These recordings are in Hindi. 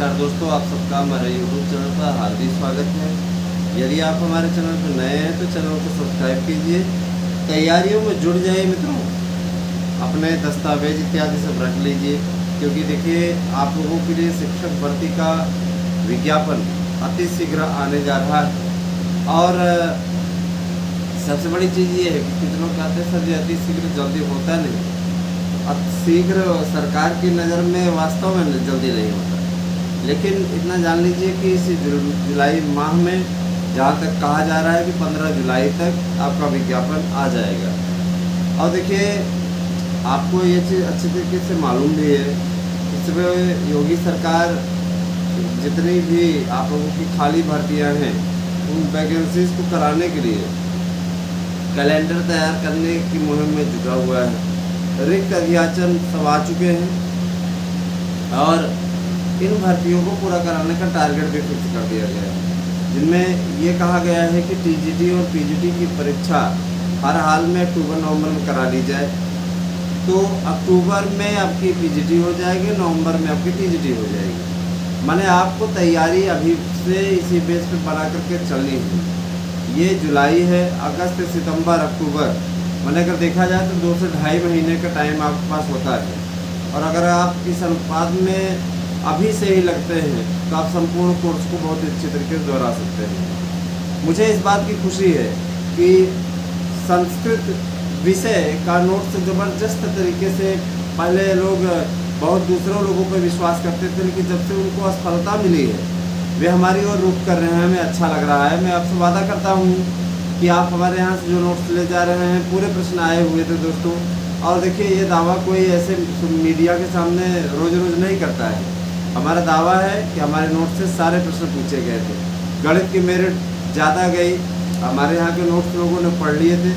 नमस्कार दोस्तों, आप सबका हमारे यूट्यूब चैनल पर हार्दिक स्वागत है। यदि आप हमारे चैनल पर नए हैं तो चैनल को सब्सक्राइब कीजिए। तैयारियों में जुड़ जाइए मित्रों, अपने दस्तावेज इत्यादि सब रख लीजिए, क्योंकि देखिए आप लोगों के लिए शिक्षक भर्ती का विज्ञापन अति शीघ्र आने जा रहा है। और सबसे बड़ी चीज़ ये है कि कुछ लोग कहते हैं सर जी अति शीघ्र जल्दी होता नहीं। शीघ्र सरकार की नज़र में वास्तव में जल्दी नहीं होता, लेकिन इतना जान लीजिए कि इस जुलाई माह में जहाँ तक कहा जा रहा है कि 15 जुलाई तक आपका विज्ञापन आ जाएगा। और देखिए आपको ये चीज़ अच्छी तरीके से मालूम भी है, इसमें योगी सरकार जितनी भी आप लोगों की खाली भर्तियाँ हैं उन वैकेंसीज को कराने के लिए कैलेंडर तैयार करने की मुहिम में जुटा हुआ है। रिक्त अध्याचन सब आ चुके हैं और इन भर्तियों को पूरा कराने का टारगेट भी फिक्स कर दिया गया है, जिनमें ये कहा गया है कि टीजीटी और पीजीटी की परीक्षा हर हाल में अक्टूबर-नवंबर में करा ली जाए। तो अक्टूबर में आपकी पीजीटी हो जाएगी, नवंबर में आपकी टीजीटी हो जाएगी। माने आपको तैयारी अभी से इसी बेस पे बना करके चलनी है। ये जुलाई है, अगस्त, सितंबर, अक्टूबर, मैंने अगर देखा जाए तो 2 से ढाई महीने का टाइम आपके पास होता है। और अगर आप इस अनुपात में अभी से ही लगते हैं तो आप संपूर्ण कोर्स को बहुत अच्छी तरीके से दोहरा सकते हैं। मुझे इस बात की खुशी है कि संस्कृत विषय का नोट्स ज़बरदस्त तरीके से पहले लोग बहुत दूसरों लोगों पर विश्वास करते थे, लेकिन जब से उनको असफलता मिली है वे हमारी ओर रुख कर रहे हैं। हमें अच्छा लग रहा है। मैं आपसे वादा करता हूँ कि आप हमारे यहाँ से जो नोट्स ले जा रहे हैं पूरे प्रश्न आए हुए थे दोस्तों। और देखिए ये दावा कोई ऐसे मीडिया के सामने रोज़ रोज़ नहीं करता है। हमारा दावा है कि हमारे नोट्स से सारे प्रश्न पूछे गए थे। गणित की मेरिट ज़्यादा गई, हमारे यहाँ के नोट्स लोगों ने पढ़ लिए थे।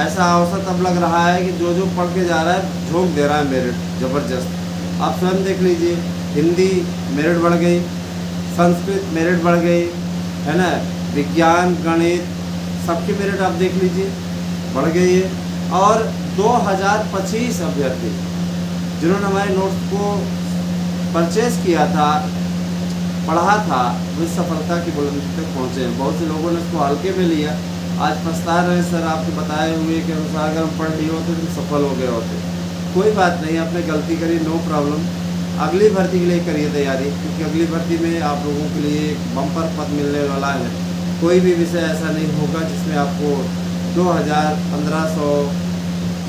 ऐसा औसत अब लग रहा है कि जो जो पढ़ के जा रहा है झोंक दे रहा है मेरिट ज़बरदस्त। आप स्वयं देख लीजिए, हिंदी मेरिट बढ़ गई, संस्कृत मेरिट बढ़ गई, है ना, विज्ञान, गणित, सबकी मेरिट आप देख लीजिए बढ़ गई है। और 2025 अभ्यर्थी जिन्होंने हमारे नोट्स को परचेज किया था, पढ़ा था, वो सफलता की बुलंदी तक पहुँचे हैं। बहुत से लोगों ने इसको हल्के में लिया, आज पछता रहे सर आपको बताए हुए के अनुसार अगर हम पढ़ लिए होते तो सफल हो गए होते। कोई बात नहीं, आपने गलती करी, नो प्रॉब्लम। अगली भर्ती के लिए करिए तैयारी, क्योंकि अगली भर्ती में आप लोगों के लिए एक बम्पर पद मिलने वाला है। कोई भी विषय ऐसा नहीं होगा जिसमें आपको 2000, 1500,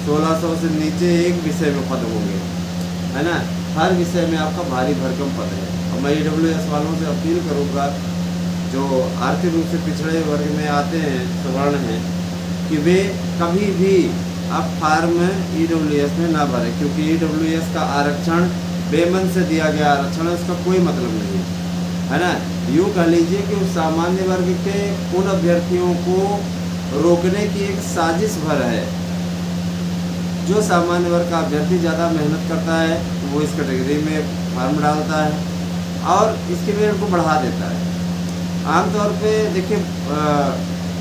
1600 से नीचे एक विषय में पद होंगे, है ना। हर विषय में आपका भारी भरकम पद है। और मैं EWS वालों से अपील करूँगा जो आर्थिक रूप से पिछड़े वर्ग में आते हैं, सवर्ण हैं, कि वे कभी भी आप फार्म EWS में ना भरें, क्योंकि EWS का आरक्षण बेमन से दिया गया आरक्षण है, उसका कोई मतलब नहीं है ना। यूँ कह लीजिए कि उस सामान्य वर्ग के उन अभ्यर्थियों को रोकने की एक साजिश भर है। जो सामान्य वर्ग का अभ्यर्थी ज़्यादा मेहनत करता है वो इस कैटेगरी में फॉर्म डालता है और इसके मेरिट को बढ़ा देता है। आमतौर पे देखिए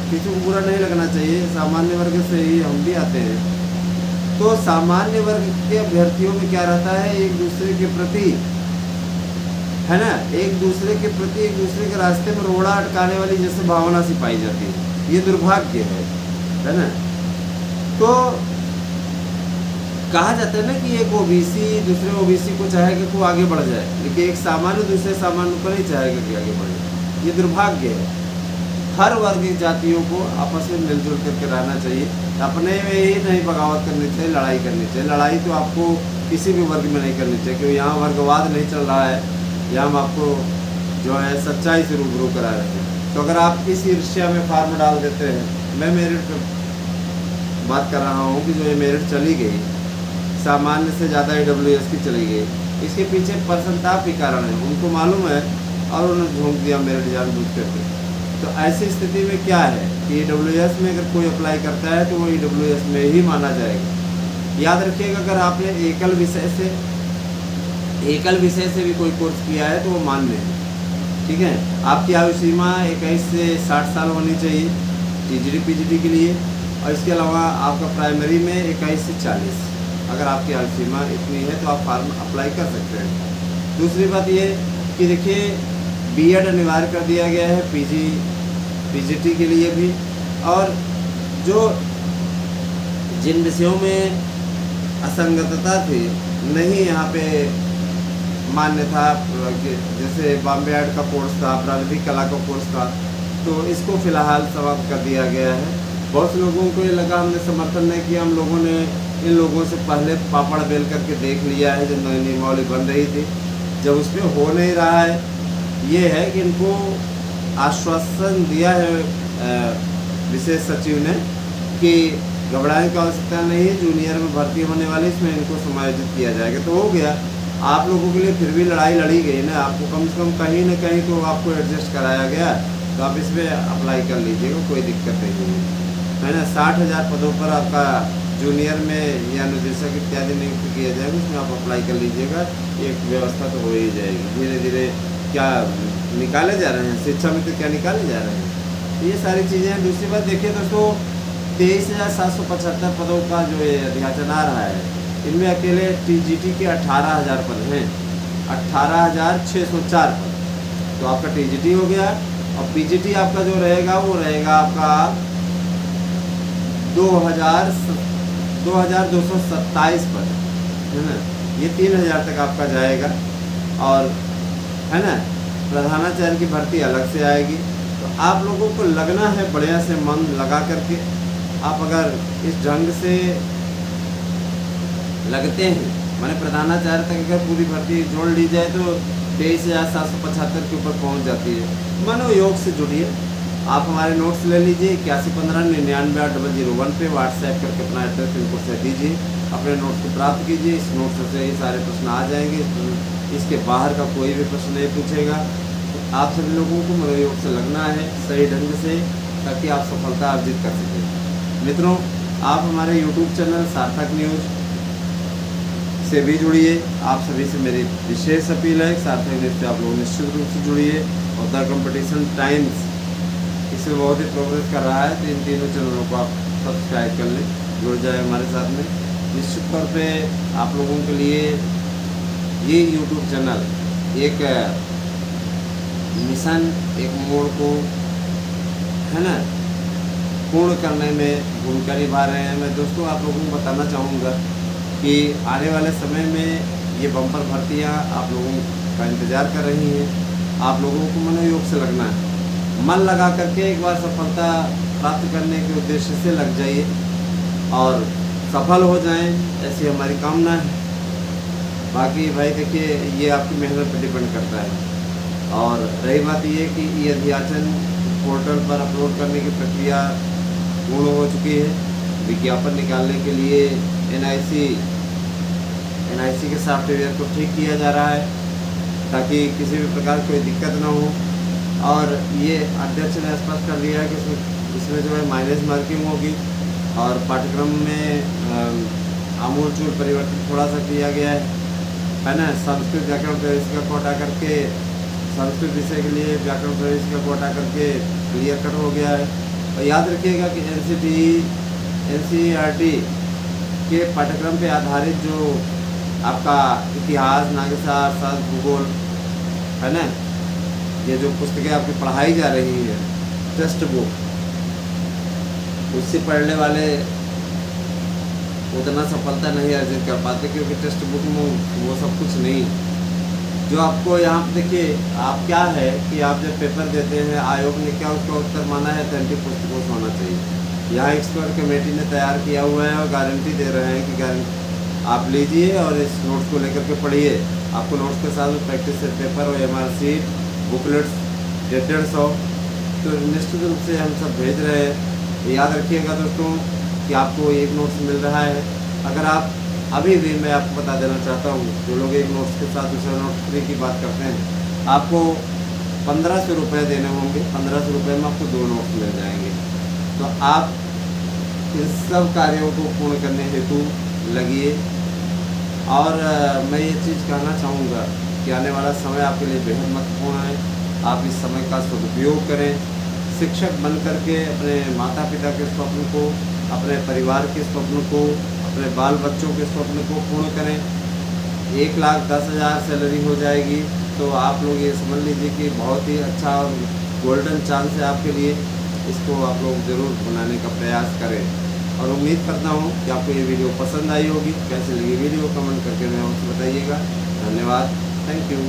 किसी को बुरा नहीं लगना चाहिए, सामान्य वर्ग से ही हम भी आते हैं। तो सामान्य वर्ग के अभ्यर्थियों में क्या रहता है, एक दूसरे के प्रति, है ना, एक दूसरे के प्रति एक दूसरे के रास्ते में रोड़ा अटकाने वाली जैसे भावना सी पाई जाती है। ये दुर्भाग्य है ना। तो कहा जाता है ना कि एक OBC दूसरे OBC को चाहेगा कि वो आगे बढ़ जाए, लेकिन एक सामान्य दूसरे सामान्य को नहीं चाहेगा कि आगे बढ़ जाए। ये दुर्भाग्य है। हर वर्ग की जातियों को आपस में मिलजुल करके रहना चाहिए। अपने में ही नहीं बगावत करनी चाहिए, लड़ाई करनी चाहिए। लड़ाई तो आपको किसी भी वर्ग में नहीं करनी चाहिए, क्योंकि यहाँ वर्गवाद नहीं चल रहा है। यहाँ हम आपको जो है सच्चाई से रूबरू करा रहे हैं। तो अगर आप इस ईर्ष्या में फार्म डाल देते हैं, मैं मेरिट बात कर रहा हूँ कि जो ये मेरिट चली गई सामान्य से ज़्यादा EWS की चली गई, इसके पीछे परसंताप के कारण है। उनको मालूम है और उन्होंने झोंक दिया मेरिट जानबूझ करके। तो ऐसी स्थिति में क्या है कि EWS में अगर कोई अप्लाई करता है तो वो EWS में ही माना जाएगा। याद रखिएगा, अगर आपने एकल विषय से भी कोई कोर्स किया है तो वो मान्य है, ठीक है। आपकी आयु सीमा 21 से 60 साल होनी चाहिए TGT PGT के लिए, और इसके अलावा आपका प्राइमरी में 21 से 40, अगर आपकी आयु सीमा इतनी है तो आप फॉर्म अप्लाई कर सकते हैं। दूसरी बात ये कि देखिए बीएड अनिवार्य कर दिया गया है पीजीटी के लिए भी, और जो जिन विषयों में असंगतता थी, नहीं यहाँ पे मान्य था, जैसे बॉम्बे आर्ट का कोर्स था, प्राविधिक कला का कोर्स था, तो इसको फिलहाल समाप्त कर दिया गया है। बहुत से लोगों को ये लगा हमने समर्थन नहीं किया, हम लोगों ने इन लोगों से पहले पापड़ बेल करके देख लिया है जब नई नियमावली बन रही थी। जब उस पर हो नहीं रहा है, ये है कि इनको आश्वासन दिया है विशेष सचिव ने कि घबराने की आवश्यकता नहीं है, जूनियर में भर्ती होने वाले इसमें इनको समायोजित किया जाएगा। तो हो गया, आप लोगों के लिए फिर भी लड़ाई लड़ी गई ना, आपको कम से कम कहीं ना कहीं तो आपको एडजस्ट कराया गया, तो आप इसमें अप्लाई कर लीजिएगा, कोई दिक्कत नहीं है ना। 60,000 पदों पर आपका जूनियर में या अनुदेशक इत्यादि नियुक्त किया जाएगा, उसमें आप अप्लाई कर लीजिएगा, एक व्यवस्था तो हो ही जाएगी। धीरे धीरे क्या निकाले जा रहे हैं, शिक्षा में तो क्या निकाले जा रहे हैं, ये सारी चीज़ें हैं। दूसरी बात देखिए दोस्तों, 23,775 पदों का जो ये अध्याचन आ रहा है, इनमें अकेले टीजीटी के 18,000 पद हैं, 18,604 पद। तो आपका टीजीटी हो गया, और पीजीटी आपका जो रहेगा वो रहेगा आपका 2,227 पद, है ना। ये 3,000 तक आपका जाएगा, और है ना, प्रधानाचार्य की भर्ती अलग से आएगी। तो आप लोगों को लगना है बढ़िया से मन लगा करके, आप अगर इस ढंग से लगते हैं, माने प्रधानाचार्य तक अगर पूरी भर्ती जोड़ ली जाए तो 23,775 के ऊपर पहुंच जाती है। मनोयोग से जुड़िए, आप हमारे नोट्स ले लीजिए, 8115998001 पे व्हाट्सएप करके अपना एड्रेस इनको से दीजिए, अपने नोट्स को प्राप्त कीजिए। इस नोट्स से ये सारे प्रश्न आ जाएंगे, इसके बाहर का कोई भी प्रश्न नहीं पूछेगा। तो आप सभी लोगों को मनोयोग से लगना है सही ढंग से, ताकि आप सफलता अर्जित कर सकें। मित्रों, आप हमारे यूट्यूब चैनल सार्थक न्यूज़ से भी जुड़िए। आप सभी से मेरी विशेष अपील है, सार्थक न्यूज़ से आप लोग निश्चित रूप से जुड़िए, और द कंपटीशन टाइम्स इसमें बहुत ही प्रोग्रेस कर रहा है, तो इन तीनों चैनलों को आप सब्सक्राइब कर लें, जुड़ जाए हमारे साथ में। निश्चित तौर पे आप लोगों के लिए ये यूट्यूब चैनल एक मिशन, एक मोड़ को, है ना, पूर्ण करने में भूमिका निभा रहे हैं। मैं दोस्तों आप लोगों को बताना चाहूँगा कि आने वाले समय में ये बम्पर भर्तियाँ आप लोगों का इंतज़ार कर रही हैं। आप लोगों को मनोयोग से लगना है, मन लगा करके एक बार सफलता प्राप्त करने के उद्देश्य से लग जाइए और सफल हो जाएं, ऐसी हमारी कामना है। बाकी भाई देखिए, ये आपकी मेहनत पर डिपेंड करता है। और रही बात ये कि ये अध्याचन पोर्टल पर अपलोड करने की प्रक्रिया पूर्ण हो चुकी है। विज्ञापन निकालने के लिए एनआईसी के सॉफ्टवेयर को ठीक किया जा रहा है, ताकि किसी भी प्रकार कोई दिक्कत ना हो। और ये अध्यक्ष ने स्पष्ट कर दिया है कि इसमें जो है माइलेज मार्किंग होगी, और पाठ्यक्रम में आमूलचूल परिवर्तन थोड़ा सा किया गया है ना। संस्कृत व्याकरण प्रवेश का कोटा करके, संस्कृत विषय के लिए व्याकरण प्रवेश का कोटा करके क्लियर कट हो गया है। और याद रखिएगा कि एनसीईआरटी के पाठ्यक्रम पे आधारित जो आपका इतिहास, नागरिकशास्त्र, शास्त्र, भूगोल, है ना, ये जो पुस्तकें आपकी पढ़ाई जा रही है, टेक्स्ट बुक, उससे पढ़ने वाले उतना सफलता नहीं अर्जित कर पाते, क्योंकि टेक्स्ट बुक में वो सब कुछ नहीं। जो आपको यहाँ पे देखिए, आप क्या है कि आप जब पेपर देते हैं, आयोग ने क्या उसका उत्तर माना है, ऑथेंटिक पुस्तकों से होना चाहिए। यहाँ एक्सपर्ट कमेटी ने तैयार किया हुआ है और गारंटी दे रहे हैं कि आप लीजिए और इस नोट्स को लेकर के पढ़िए। आपको नोट्स के साथ प्रैक्टिस सेट पेपर और MR शीट, बुकलेट्स 150 तो निश्चित रूप से हम सब भेज रहे हैं। याद रखिएगा दोस्तों कि आपको एक नोट्स मिल रहा है। अगर आप अभी भी, मैं आपको बता देना चाहता हूँ, जो लोग एक नोट्स के साथ दूसरा नोट्स फ्री की बात करते हैं, आपको 1500 रुपये देने होंगे। 1500 रुपये में आपको 2 नोट्स मिल जाएंगे। तो आप इन सब कार्यों को पूर्ण करने हेतु लगिए। और मैं ये चीज़ कहना चाहूँगा कि आने वाला समय आपके लिए बेहद महत्वपूर्ण है। आप इस समय का सदुपयोग करें। शिक्षक बन करके अपने माता पिता के स्वप्न को, अपने परिवार के स्वप्न को, अपने बाल बच्चों के स्वप्न को पूर्ण करें। 1,10,000 सैलरी हो जाएगी। तो आप लोग ये समझ लीजिए कि बहुत ही अच्छा और गोल्डन चांस है आपके लिए। इसको आप लोग ज़रूर बनाने का प्रयास करें और उम्मीद करता हूँ कि आपको ये वीडियो पसंद आई होगी। कैसी लगी वीडियो कमेंट करके मैं आपसे बताइएगा। धन्यवाद, थैंक यू।